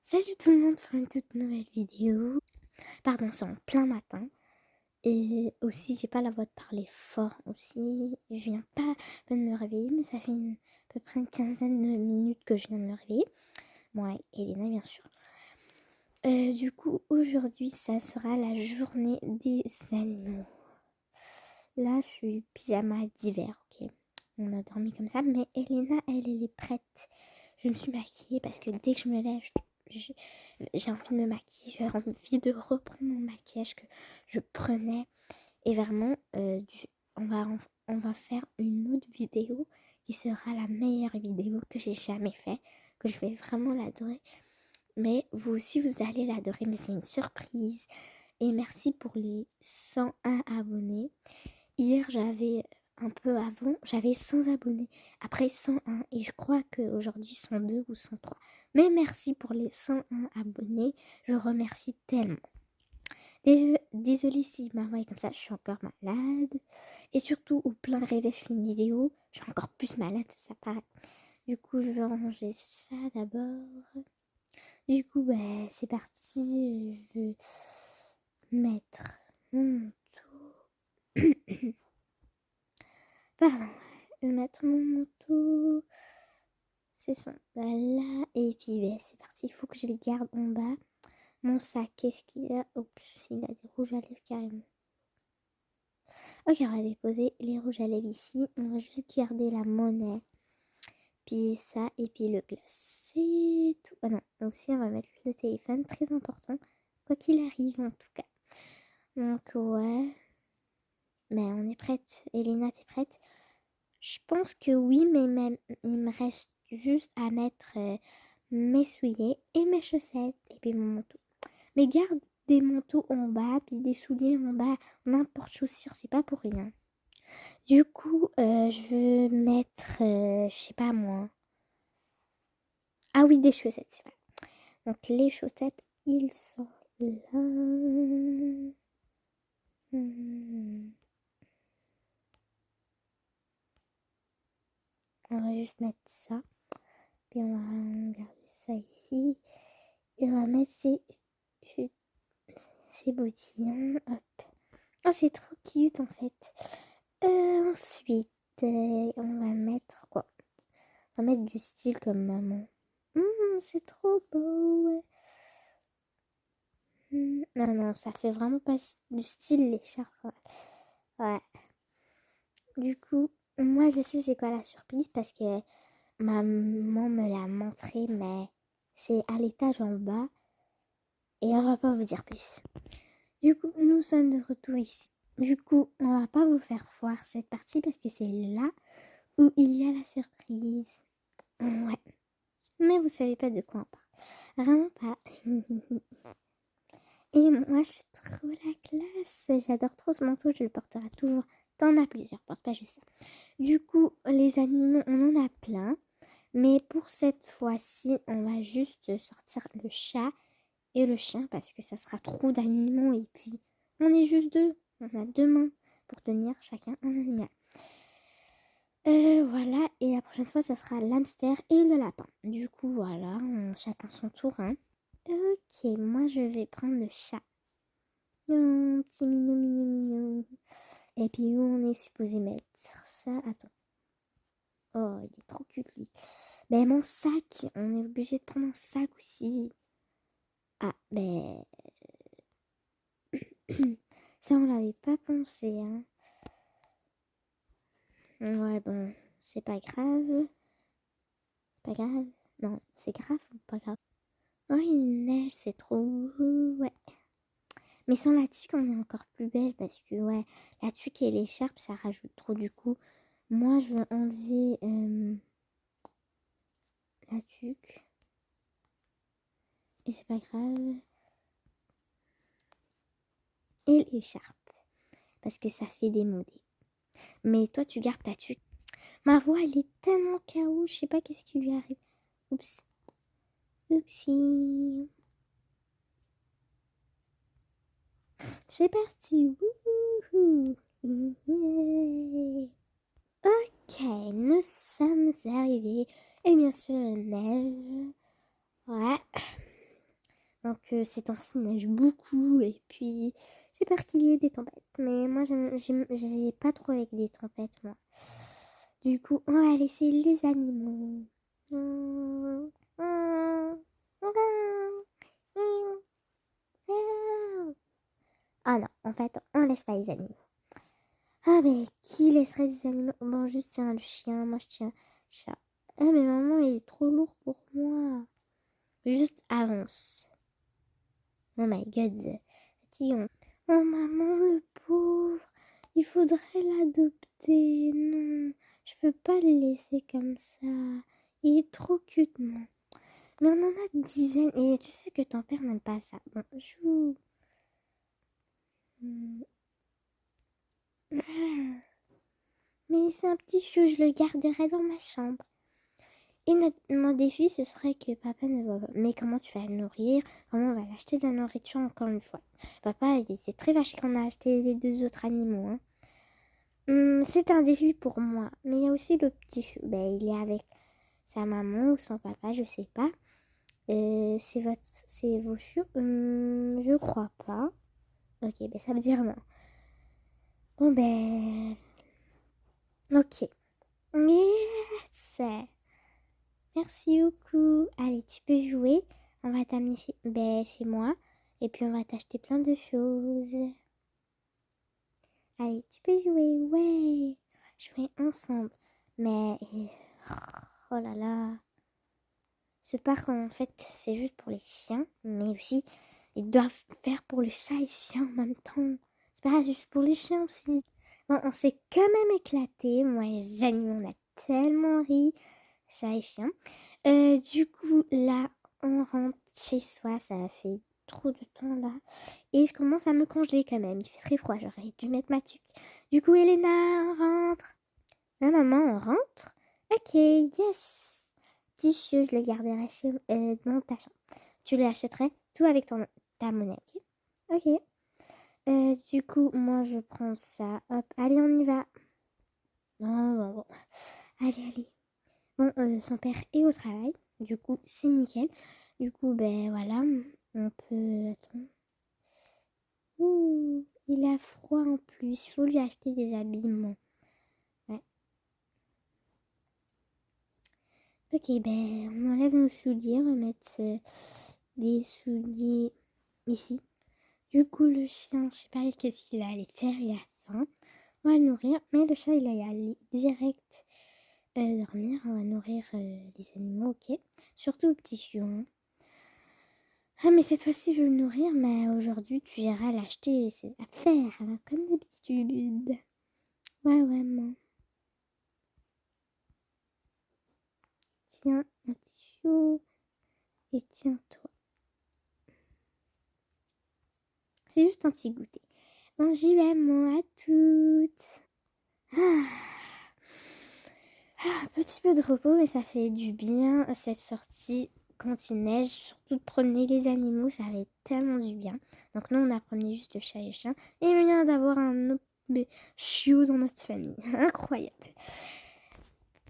Salut tout le monde pour une toute nouvelle vidéo. Pardon, c'est en plein matin. Et aussi, j'ai pas la voix de parler fort aussi. Je viens pas à peine de me réveiller, mais ça fait à peu près une quinzaine de minutes que je viens de me réveiller. Moi et Elena, bien sûr. Du coup, aujourd'hui, ça sera la journée des animaux. Là, je suis pyjama d'hiver, ok. On a dormi comme ça, mais Elena, elle est prête. Je me suis maquillée parce que dès que je me lève, je- j'ai envie de me maquiller, j'ai envie de reprendre mon maquillage que je prenais. Et vraiment, on va faire une autre vidéo qui sera la meilleure vidéo que j'ai jamais fait, que je vais vraiment l'adorer. Mais vous aussi, vous allez l'adorer, mais c'est une surprise. Et merci pour les 101 abonnés. Hier, j'avais un peu avant, j'avais 100 abonnés. Après 101 et je crois qu'aujourd'hui 102 ou 103. Mais merci pour les 101 abonnés. Je remercie tellement. Désolée si ma voix est comme ça, je suis encore malade. Et surtout, au plein réveil, je fais une vidéo. Je suis encore plus malade, ça paraît. Du coup, je vais ranger ça d'abord. Du coup, c'est parti. Je vais mettre mon manteau. Pardon. Je vais mettre mon manteau. C'est son là. Et puis, c'est parti. Il faut que je les garde en bas. Mon sac, qu'est-ce qu'il a? Oups, il a des rouges à lèvres carrément. Ok, on va déposer les rouges à lèvres ici. On va juste garder la monnaie. Puis ça, et puis le glace. C'est tout. Ah non, aussi on va mettre le téléphone, très important. Quoi qu'il arrive, en tout cas. Donc, ouais. Mais on est prête. Elena, t'es prête? Je pense que oui, mais même, il me reste juste à mettre mes souliers et mes chaussettes. Et puis mon manteau. Mais garde des manteaux en bas, puis des souliers en bas, n'importe chaussures, c'est pas pour rien. Du coup, je vais mettre, je sais pas moi. Ah oui, des chaussettes, c'est vrai. Donc les chaussettes, ils sont là. On va juste mettre ça. Puis on va garder ça ici. Et on va mettre ces boutillons. Hop. Oh, c'est trop cute en fait. Ensuite, on va mettre quoi? On va mettre du style comme maman. C'est trop beau, ouais. Non, non, ça fait vraiment pas du style l'écharpe. Ouais. Ouais. Du coup, moi je sais c'est quoi la surprise parce que ma maman me l'a montré, mais c'est à l'étage en bas et on va pas vous dire plus. Du coup, nous sommes de retour ici. Du coup, on va pas vous faire voir cette partie parce que c'est là où il y a la surprise. Ouais. Mais vous savez pas de quoi on parle. Vraiment pas. Et moi, je suis trop la classe. J'adore trop ce manteau. Je le porterai toujours. T'en as plusieurs, porte pas juste ça. Du coup, les animaux, on en a plein. Mais pour cette fois-ci, on va juste sortir le chat et le chien parce que ça sera trop d'animaux. Et puis, on est juste deux. On a deux mains pour tenir chacun un animal. Voilà. Et la prochaine fois, ça sera l'hamster et le lapin. Du coup, voilà. Chacun son tour. Hein. Ok, moi, je vais prendre le chat. Oh, petit mignon, mignon, mignon. Et puis où on est supposé mettre ça? Attends. Oh, il est trop cute lui. Ben mon sac, on est obligé de prendre un sac aussi. Ah, ben ça on l'avait pas pensé, hein. Ouais, bon, c'est pas grave. Pas grave. Non, c'est grave ou pas grave? Oh, il neige, c'est trop. Ouais. Mais sans la tuque, on est encore plus belle parce que, ouais, la tuque et l'écharpe, ça rajoute trop du coup. Moi, je vais enlever la tuque. Et c'est pas grave. Et l'écharpe. Parce que ça fait démodé. Mais toi, tu gardes ta tuque. Ma voix, elle est tellement KO. Je sais pas qu'est-ce qui lui arrive. Oups. Oupsie. C'est parti. Wouhou. Yeah. Ok, nous sommes arrivés. Et bien sûr, neige. Ouais. Donc ces temps-ci, il neige beaucoup et puis j'ai peur qu'il y ait des tempêtes. Mais moi, j'ai pas trop avec des tempêtes, moi. Du coup, on va laisser les animaux. Ah non, en fait, on laisse pas les animaux. Ah mais qui laisserait des animaux? Bon, juste tiens le chien, moi je tiens le chat. Ah mais maman, il est trop lourd pour moi. Juste avance. Oh my god. Fatiguant. Oh maman, le pauvre. Il faudrait l'adopter. Non, je peux pas le laisser comme ça. Il est trop cute, moi. Mais on en a des dizaines. Et tu sais que ton père n'aime pas ça. Bon, joue. Mais c'est un petit chou, je le garderai dans ma chambre. Et mon défi, ce serait que papa ne voit pas. Mais comment tu vas le nourrir? Comment on va l'acheter de la nourriture encore une fois? Papa, il était très fâché qu'on a acheté les deux autres animaux. Hein. C'est un défi pour moi. Mais il y a aussi le petit chou. Ben, il est avec sa maman ou son papa, je sais pas. C'est vos choux? Je crois pas. Ok, ben ça veut dire non. Bon ben... Ok. Yes! Merci beaucoup. Allez, tu peux jouer. On va t'amener chez moi. Et puis on va t'acheter plein de choses. Allez, tu peux jouer. Ouais. Jouer ensemble. Mais... Oh là là. Ce parc, en fait, c'est juste pour les chiens. Mais aussi, ils doivent faire pour les chats et chiens en même temps. C'est pas juste pour les chiens aussi. Bon, on s'est quand même éclaté. Moi et les animaux, on a tellement ri. Chats et chiens. Du coup, là, on rentre chez soi. Ça a fait trop de temps là. Et je commence à me congeler quand même. Il fait très froid. J'aurais dû mettre ma tuque. Du coup, Elena, on rentre. Ah, maman, on rentre? Ok, yes. Tissu, je le garderai dans ta chambre. Tu le achèterais tout avec ta monnaie, ok? Ok. Du coup, moi, je prends ça. Hop, allez, on y va. Non, bon, bon. Allez, allez. Bon, son père est au travail. Du coup, c'est nickel. Du coup, ben voilà. On peut... Attends. Ouh, il a froid en plus. Il faut lui acheter des habillements. Ouais. Ok, ben on enlève nos souliers. On va mettre des souliers ici. Du coup, le chien, je sais pas qu'est-ce qu'il a allé faire. Il a faim. On va le nourrir. Mais le chat, il a allé direct dormir. On va nourrir les animaux, ok. Surtout le petit chiot. Hein. Ah, mais cette fois-ci, je veux le nourrir, mais aujourd'hui, tu iras l'acheter, c'est à faire, hein, comme d'habitude. Ouais, maman. Tiens, mon petit chou. Et tiens-toi. C'est juste un petit goûter. Bon, j'y vais, moi, à toutes. Ah. Un petit peu de repos, mais ça fait du bien, cette sortie quand il neige. Surtout de promener les animaux, ça fait tellement du bien. Donc nous, on a promené juste le chat et le chien. Et il vient d'avoir un autre chiot dans notre famille. Incroyable.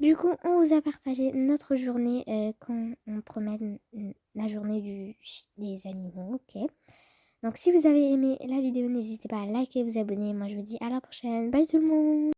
Du coup, on vous a partagé notre journée quand on promène la journée des animaux, ok. Donc si vous avez aimé la vidéo, n'hésitez pas à liker, vous abonner. Moi, je vous dis à la prochaine. Bye tout le monde.